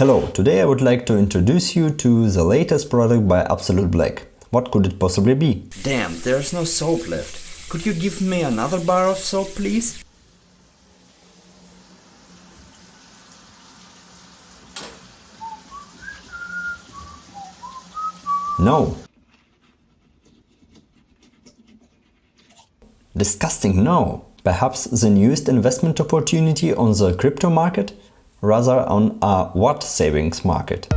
Hello, today I would like to introduce you to the latest product by AbsoluteBlack. What could it possibly be? Damn, there's no soap left. Could you give me another bar of soap, please? No. Disgusting, no. Perhaps the newest investment opportunity on the crypto market? Rather on a watt savings market.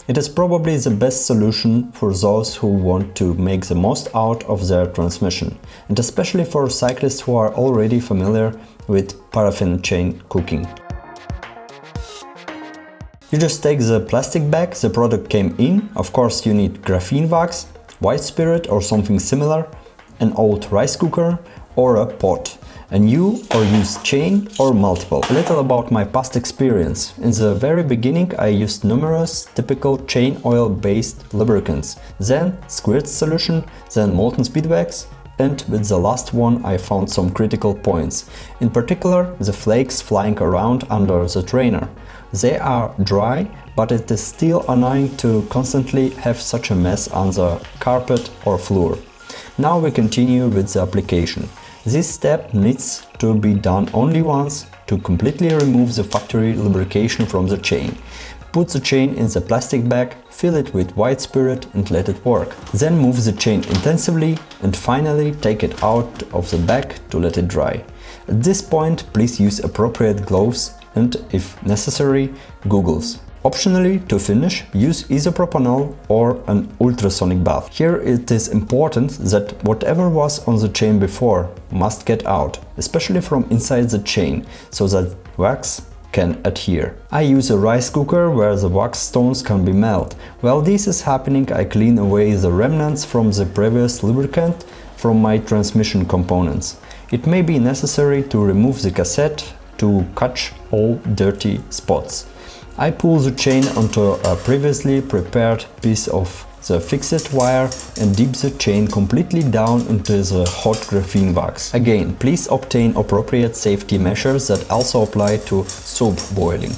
It is probably the best solution for those who want to make the most out of their transmission, and especially for cyclists who are already familiar with paraffin chain cooking. You just take the plastic bag the product came in. Of course you need GraphenWax, white spirit or something similar, an old rice cooker or a pot, a new or used chain or multiple. A little about my past experience. In the very beginning I used numerous typical chain oil based lubricants, then squirt solution, then molten speedwax, and with the last one I found some critical points, in particular the flakes flying around under the trainer. They are dry, but it is still annoying to constantly have such a mess on the carpet or floor. Now we continue with the application. This step needs to be done only once to completely remove the factory lubrication from the chain. Put the chain in the plastic bag, fill it with white spirit and let it work. Then move the chain intensively and finally take it out of the bag to let it dry. At this point, please use appropriate gloves and, if necessary, goggles. Optionally, to finish, use isopropanol or an ultrasonic bath. Here it is important that whatever was on the chain before must get out, especially from inside the chain, so that wax can adhere. I use a rice cooker where the wax stones can be melted. While this is happening, I clean away the remnants from the previous lubricant from my transmission components. It may be necessary to remove the cassette to catch all dirty spots. I pull the chain onto a previously prepared piece of the fixed wire and dip the chain completely down into the hot GraphenWax. Again, please obtain appropriate safety measures that also apply to soap boiling.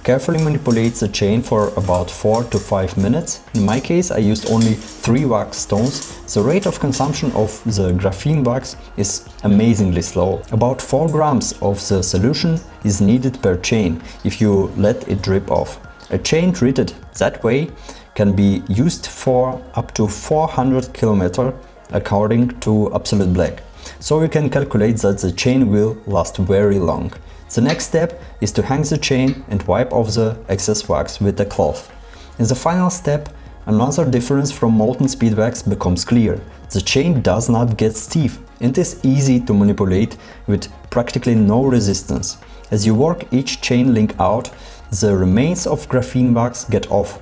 Carefully manipulate the chain for about 4 to 5 minutes. In my case, I used only 3 wax stones. The rate of consumption of the GraphenWax is amazingly slow. About 4 grams of the solution is needed per chain if you let it drip off. A chain treated that way can be used for up to 400 km according to AbsoluteBlack. So you can calculate that the chain will last very long. The next step is to hang the chain and wipe off the excess wax with a cloth. In the final step, another difference from molten speedwax becomes clear. The chain does not get stiff and is easy to manipulate with practically no resistance. As you work each chain link out, the remains of GraphenWax get off.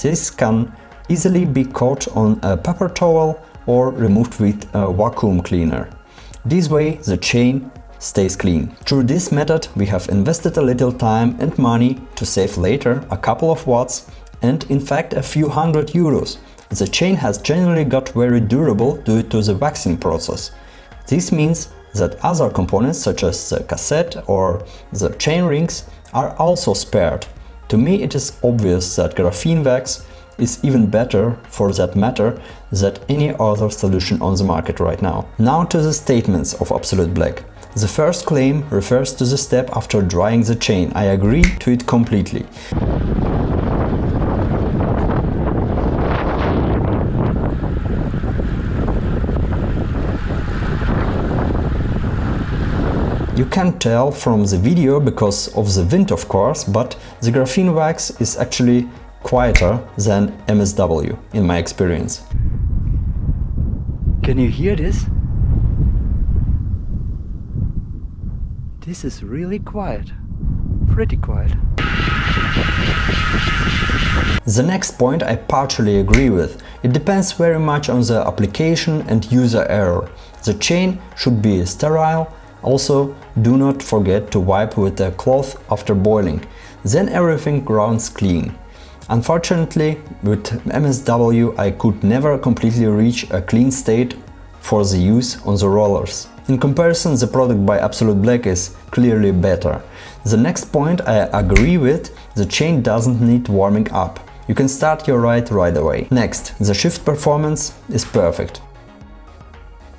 This can easily be caught on a paper towel or removed with a vacuum cleaner. This way the chain stays clean. Through this method we have invested a little time and money to save later a couple of watts and in fact a few €100. The chain has generally got very durable due to the waxing process. This means that other components such as the cassette or the chain rings are also spared. To me it is obvious that GraphenWax is even better for that matter than any other solution on the market right now. Now to the statements of AbsoluteBlack. The first claim refers to the step after drying the chain. I agree to it completely. You can't tell from the video because of the wind of course, but the GraphenWax is actually quieter than MSW in my experience. Can you hear this? This is really quiet. Pretty quiet. The next point I partially agree with. It depends very much on the application and user error. The chain should be sterile. Also, do not forget to wipe with a cloth after boiling. Then everything runs clean. Unfortunately, with MSW I could never completely reach a clean state for the use on the rollers. In comparison, the product by AbsoluteBlack is clearly better. The next point I agree with, the chain doesn't need warming up. You can start your ride right away. Next, the shift performance is perfect.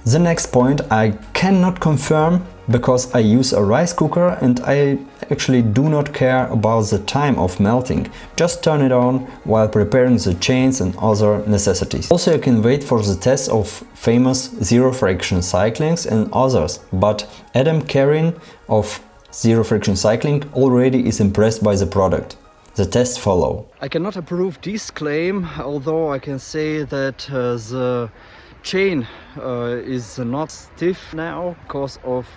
The next point I cannot confirm because I use a rice cooker and I actually do not care about the time of melting. Just turn it on while preparing the chains and other necessities. Also, you can wait for the test of famous zero friction cyclings and others, but Adam Karin of Zero Friction Cycling already is impressed by the product. The tests follow. I cannot approve this claim, although I can say that the chain is not stiff now because of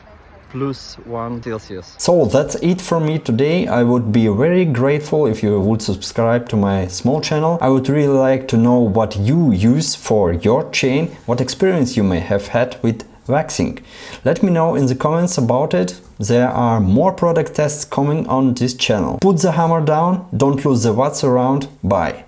+1 Celsius. So that's it from me today. I would be very grateful if you would subscribe to my small channel. I would really like to know what you use for your chain, what experience you may have had with waxing. Let me know in the comments about it. There are more product tests coming on this channel. Put the hammer down, don't lose the watts around. Bye.